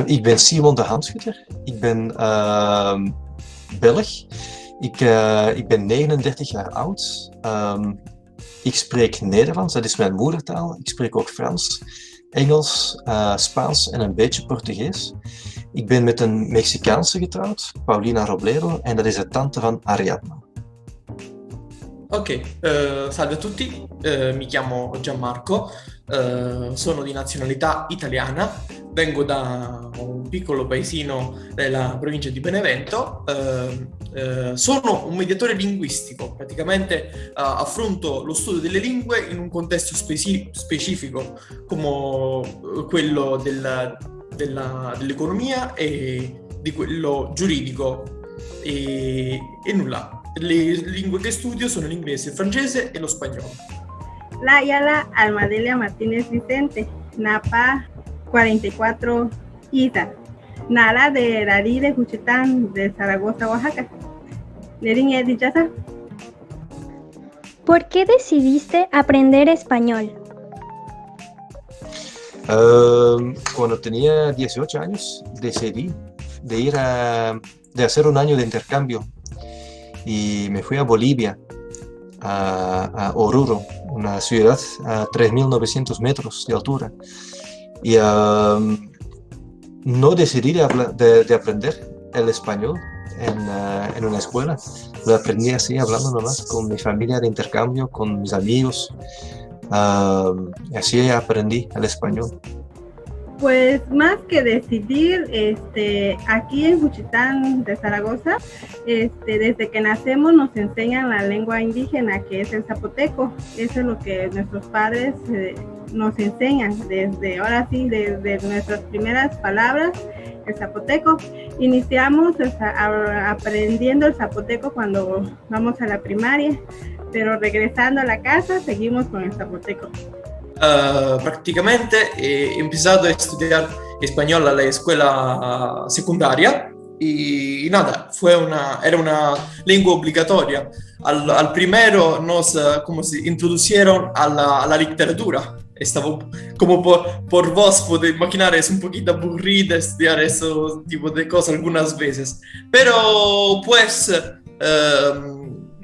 Ik ben Simon de Hanschutter. Ik ben Belg. Ik ben 39 jaar oud. Ik spreek Nederlands, dat is mijn moedertaal. Ik spreek ook Frans, Engels, Spaans en een beetje Portugees. Ik ben met een Mexicaanse getrouwd, Paulina Robledo, en dat is de tante van Ariadna. Ok, salve a tutti, mi chiamo Gianmarco, sono di nazionalità italiana, vengo da un piccolo paesino della provincia di Benevento, sono un mediatore linguistico, praticamente affronto lo studio delle lingue in un contesto specifico come quello dell'economia e di quello giuridico e nulla. Le lingue che studio sono l'inglese, il francese e lo spagnolo. La Yala Almadelia Martínez Vicente, Napa 44 Ita, Nala de Rari de Juchitán de Zaragoza, Oaxaca. Lerin Edichasa. ¿Por qué decidiste aprender español? Cuando tenía 18 años decidí de hacer un año de intercambio y me fui a Bolivia, a Oruro, una ciudad a 3.900 metros de altura. Y no decidí de aprender el español en una escuela. Lo aprendí así, hablando nomás con mi familia de intercambio, con mis amigos. Así aprendí el español. Pues más que decidir, aquí en Juchitán de Zaragoza, desde que nacemos nos enseñan la lengua indígena, que es el zapoteco. Eso es lo que nuestros padres nos enseñan desde nuestras primeras palabras, el zapoteco. Iniciamos aprendiendo el zapoteco cuando vamos a la primaria, pero regresando a la casa seguimos con el zapoteco. Prácticamente he empezado a estudiar español a la escuela secundaria y nada, era una lengua obligatoria. Al primero nos como se introdujeron a la literatura. Estaba como por vos podéis imaginar, es un poquito aburrida estudiar ese tipo de cosas algunas veces, pero pues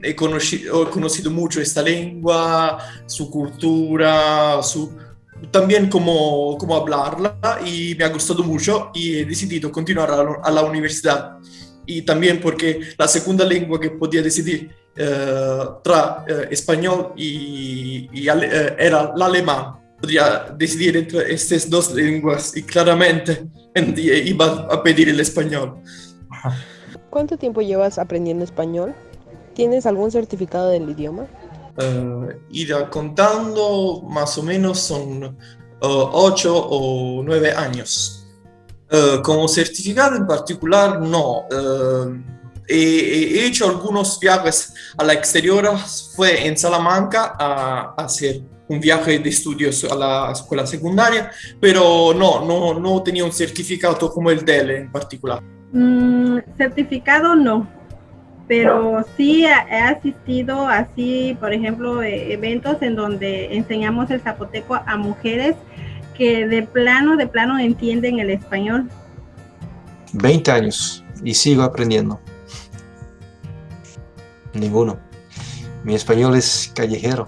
he conocido mucho esta lengua, su cultura, también cómo hablarla, y me ha gustado mucho y he decidido continuar a la universidad. Y también porque la segunda lengua que podía decidir tra español era el alemán. Podría decidir entre estas dos lenguas y claramente iba a pedir el español. ¿Cuánto tiempo llevas aprendiendo español? ¿Tienes algún certificado del idioma? Ir contando, más o menos son 8 o 9 años. Como certificado en particular, no. He hecho algunos viajes al exterior. Fue en Salamanca a hacer un viaje de estudios a la escuela secundaria, pero no tenía un certificado como el de él en particular. Certificado no. Pero sí he asistido así, por ejemplo, eventos en donde enseñamos el zapoteco a mujeres que de plano entienden el español. 20 años y sigo aprendiendo. Ninguno. Mi español es callejero.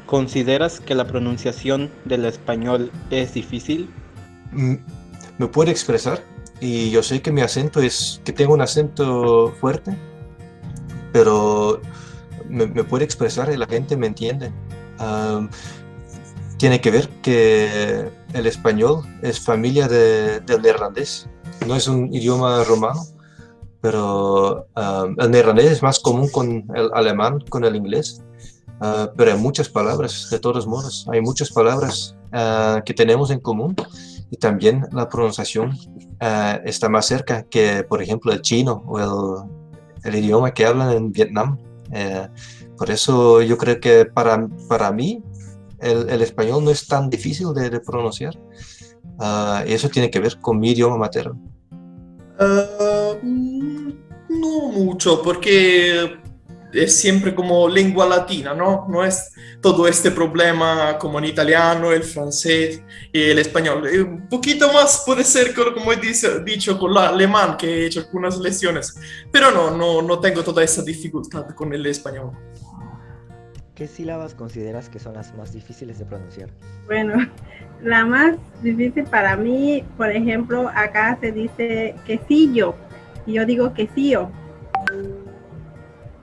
¿Consideras que la pronunciación del español es difícil? Me puedo expresar. Y yo sé que que tengo un acento fuerte, pero me puedo expresar y la gente me entiende. Tiene que ver que el español es familia del neerlandés. No es un idioma romano, pero el neerlandés es más común con el alemán, con el inglés. Pero hay muchas palabras, de todos modos. Hay muchas palabras que tenemos en común. Y también la pronunciación está más cerca que, por ejemplo, el chino o el idioma que hablan en Vietnam. Por eso yo creo que para mí el español no es tan difícil de pronunciar. Y eso tiene que ver con mi idioma materno. No mucho, porque es siempre como lengua latina, ¿no? No es todo este problema como en italiano, el francés y el español. Un poquito más puede ser, como he dicho, con el alemán, que he hecho algunas lecciones, pero no tengo toda esa dificultad con el español. ¿Qué sílabas consideras que son las más difíciles de pronunciar? Bueno, la más difícil para mí, por ejemplo, acá se dice quesillo y yo digo quesillo.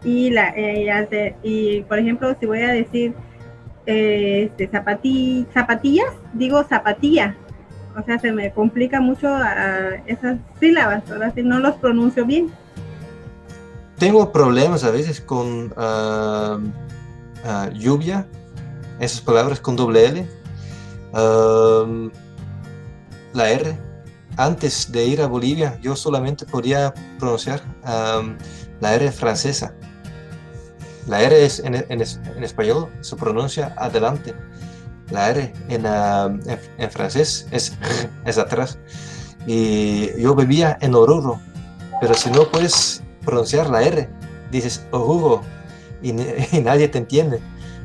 Y por ejemplo, si voy a decir zapatillas, digo zapatilla. O sea, se me complica mucho esas sílabas, ahora sí no los pronuncio bien. Tengo problemas a veces con lluvia, esas palabras con doble L. La R. Antes de ir a Bolivia, yo solamente podía pronunciar la R francesa. La R en español se pronuncia adelante. La R en francés es atrás. Y yo vivía en Oruro, pero si no puedes pronunciar la R, dices Oruro y nadie te entiende.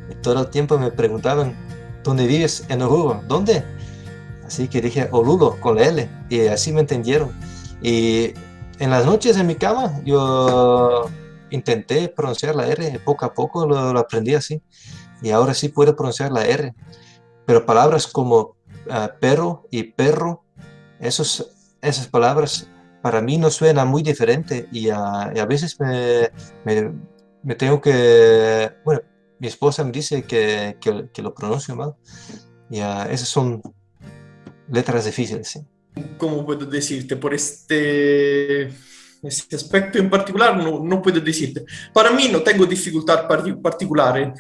Y todo el tiempo me preguntaban, ¿dónde vives? En Oruro. ¿Dónde? Así que dije Oruro con la L y así me entendieron. Y en las noches en mi cama yo intenté pronunciar la R, poco a poco lo aprendí así. Y ahora sí puedo pronunciar la R. Pero palabras como perro y perro, esas palabras para mí no suenan muy diferente y a veces me tengo que... Bueno, mi esposa me dice que lo pronuncio mal. Y esas son letras difíciles, sí. ¿Cómo puedo decirte? Por este aspecto en particular no puedo decirte. Para mí no tengo dificultad particular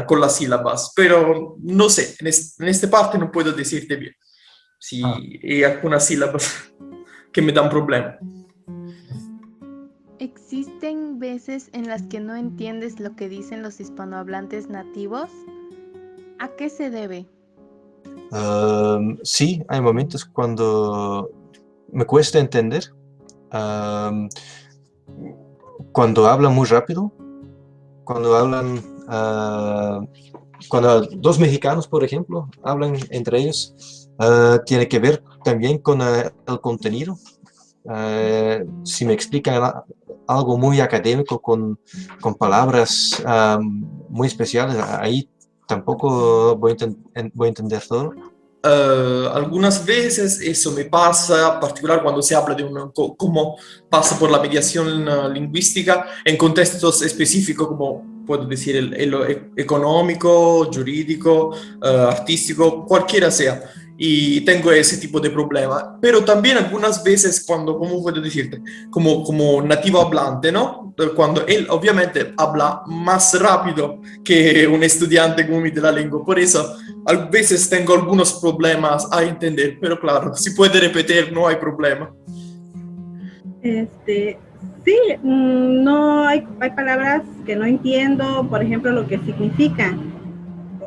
con las sílabas, pero no sé, en esta parte no puedo decirte bien. Si hay algunas sílabas que me dan problema. ¿Existen veces en las que no entiendes lo que dicen los hispanohablantes nativos? ¿A qué se debe? Sí, hay momentos cuando me cuesta entender. Cuando hablan muy rápido, cuando hablan, cuando dos mexicanos, por ejemplo, hablan entre ellos, tiene que ver también con el contenido. Si me explican algo muy académico con palabras muy especiales, ahí tampoco voy a entender todo. Algunas veces eso me pasa, en particular cuando se habla de cómo pasa por la mediación lingüística en contextos específicos, como puedo decir el económico, jurídico, artístico, cualquiera sea. Y tengo ese tipo de problema. Pero también algunas veces cuando, ¿cómo puedo decirte? Como nativo hablante, ¿no? Cuando él obviamente habla más rápido que un estudiante como de la lengua. Por eso a veces tengo algunos problemas a entender, pero claro, si puede repetir no hay problema. Sí, no hay palabras que no entiendo, por ejemplo, lo que significan.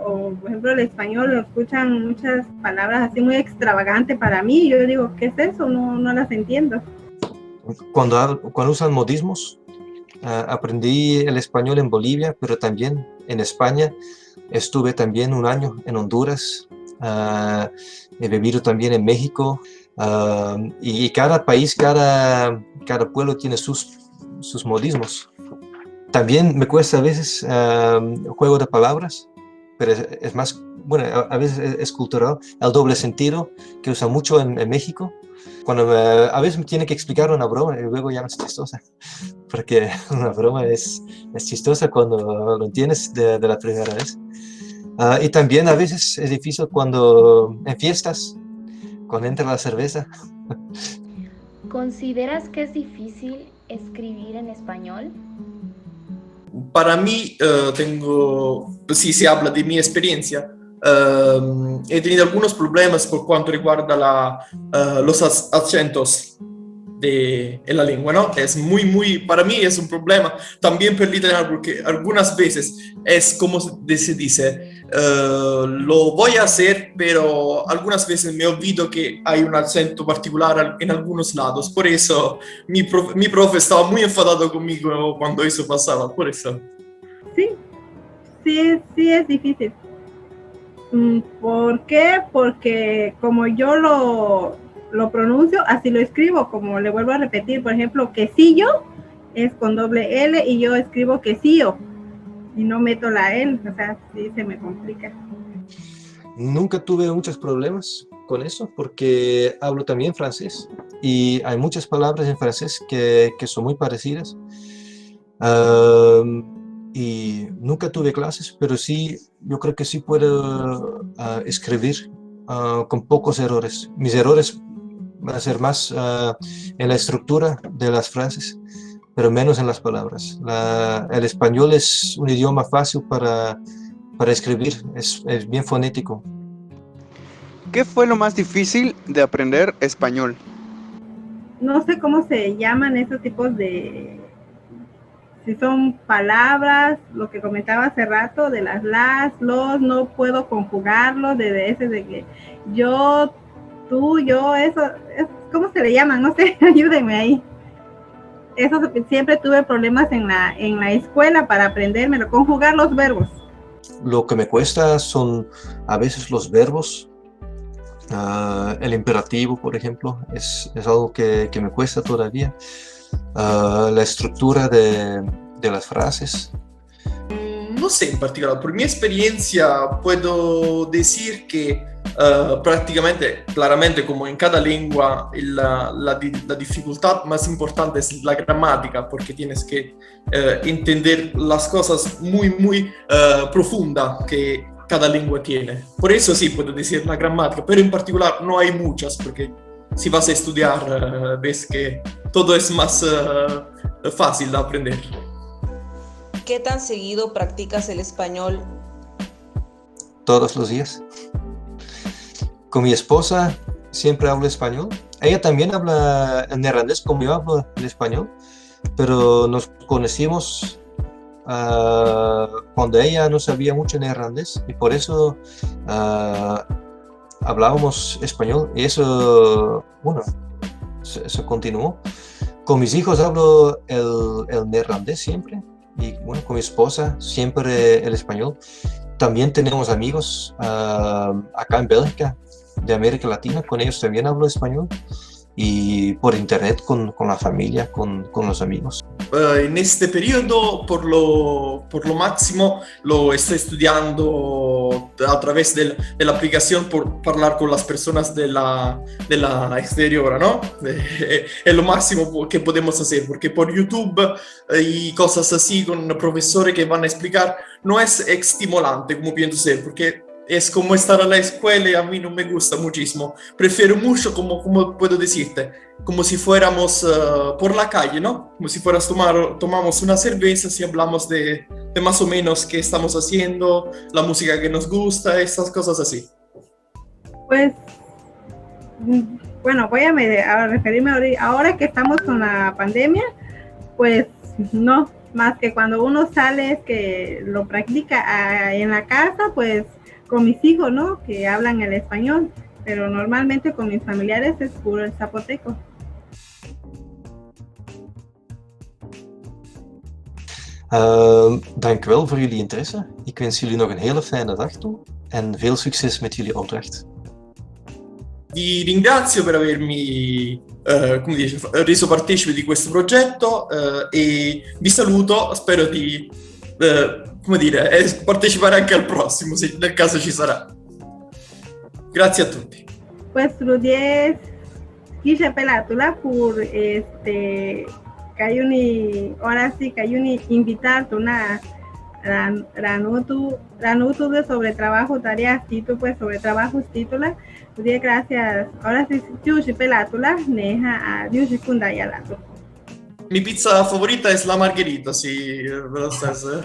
O, por ejemplo, el español lo escuchan muchas palabras así muy extravagantes para mí. Yo digo, ¿qué es eso? No las entiendo. Cuando usan modismos, aprendí el español en Bolivia, pero también en España. Estuve también un año en Honduras, he vivido también en México, y cada país, cada pueblo tiene sus modismos. También me cuesta a veces juego de palabras, pero es más, bueno, a veces es cultural, el doble sentido que usa mucho en México. Cuando a veces me tiene que explicar una broma y luego ya no es chistosa, porque una broma es chistosa cuando lo entiendes de la primera vez. Y también a veces es difícil cuando en fiestas, cuando entra la cerveza. ¿Consideras que es difícil escribir en español? Para mí, si se habla de mi experiencia, he tenido algunos problemas por cuanto riguarda los acentos. la lengua, ¿no? Es para mí es un problema, también por el italiano, porque algunas veces es como se dice, lo voy a hacer, pero algunas veces me olvido que hay un acento particular en algunos lados, por eso mi profe estaba muy enfadado conmigo cuando eso pasaba, por eso. Sí es difícil. ¿Por qué? Porque como yo lo pronuncio, así lo escribo, como le vuelvo a repetir, por ejemplo, quesillo es con doble L y yo escribo quesillo y no meto la L, o sea, sí se me complica. Nunca tuve muchos problemas con eso porque hablo también francés y hay muchas palabras en francés que son muy parecidas. Y nunca tuve clases, pero sí, yo creo que sí puedo escribir con pocos errores. Mis errores van a ser más en la estructura de las frases, pero menos en las palabras. El español es un idioma fácil para escribir, es bien fonético. ¿Qué fue lo más difícil de aprender español? No sé cómo se llaman esos tipos de... Si son palabras, lo que comentaba hace rato, de las, los, no puedo conjugarlos, de ese de que yo, tú, yo, eso, ¿cómo se le llaman? No sé, ayúdenme ahí. Eso siempre tuve problemas en la escuela para aprendérmelo, conjugar los verbos. Lo que me cuesta son a veces los verbos. El imperativo, por ejemplo, es algo que me cuesta todavía. La estructura de las frases. No sé en particular, por mi experiencia puedo decir que prácticamente, claramente como en cada lengua, la dificultad más importante es la gramática, porque tienes que entender las cosas muy profundas que cada lengua tiene. Por eso sí puedo decir la gramática, pero en particular no hay muchas, porque si vas a estudiar ves que todo es más fácil de aprender. ¿Qué tan seguido practicas el español? Todos los días. Con mi esposa siempre hablo español. Ella también habla el neerlandés como yo hablo el español, pero nos conocimos cuando ella no sabía mucho neerlandés y por eso hablábamos español y eso, bueno, eso continuó. Con mis hijos hablo el neerlandés siempre y bueno, con mi esposa siempre el español. También tenemos amigos acá en Bélgica, de América Latina, con ellos también hablo español y por internet con la familia, con los amigos. En este periodo, por lo máximo, lo estoy estudiando a través de la aplicación por hablar con las personas de la exterior, ¿no? Es lo máximo que podemos hacer, porque por YouTube y cosas así con profesores que van a explicar no es estimulante como pienso ser, porque es como estar a la escuela y a mí no me gusta muchísimo. Prefiero mucho, como puedo decirte, como si fuéramos por la calle, ¿no? Como si tomamos una cerveza y hablamos de más o menos qué estamos haciendo, la música que nos gusta, esas cosas así. Pues, bueno, voy a referirme ahora que estamos con la pandemia, pues no, más que cuando uno sale es que lo practica en la casa, pues con mis hijos, ¿no? Que hablan el español, pero normalmente con mis familiares es puro el zapoteco. Dank u wel voor jullie interesse. Ik wens jullie nog een hele fijne dag toe en veel succes met jullie opdracht. Vi ringrazio per avermi reso partecipe di questo progetto e vi saluto, spero di partecipare anche al prossimo, se nel caso ci sarà. Grazie a tutti. Pues Rudies Kisha Pelatula por ahora sí Kayuni invitar una ranutu de sobre trabajo tareas título pues sobre trabajos títulos. Rudies gracias. Ahora sí Yushi Pelatula neja a Yushi Kundayalato. Mi pizza favorita es la margherita, sì, lo stesso.